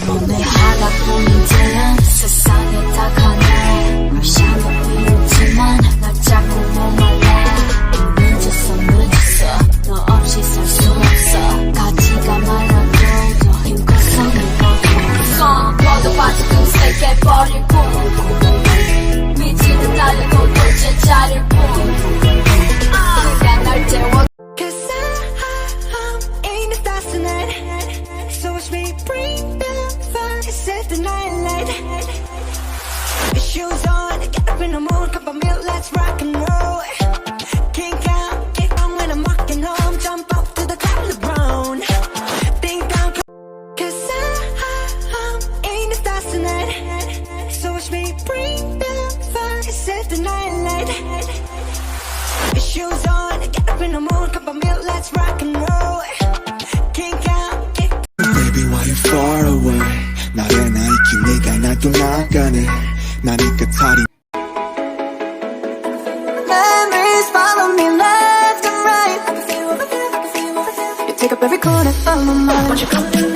오늘 하나뿐이지만 세상에 다가네 멀쩡해 보이지만 날 자꾸 목말라 늦었어 너 없이 살 수 없어 가지가 말라도 힘껏서 늙어도 모두 빠져 금세게 버릴 뿐 미치는 달려도 또 제자리일 뿐 네가 날 태워 Cause I'm in the stars tonight So watch me bring the fire Set the night light Shoes on, get up in the mood Cup of milk, let's rock and roll Kink out, kick on when I'm walking home Jump up to the top of the ground Think down Cause I'm in the stars tonight So watch me bring the fire Set the night light Shoes on, get up in the mood Cup of milk, let's rock and roll Kink out, kick Baby, why you far away 나의 나이키 네가 날 떠나가네 나니까 탈이 Memories follow me left and right You take up every corner of my mind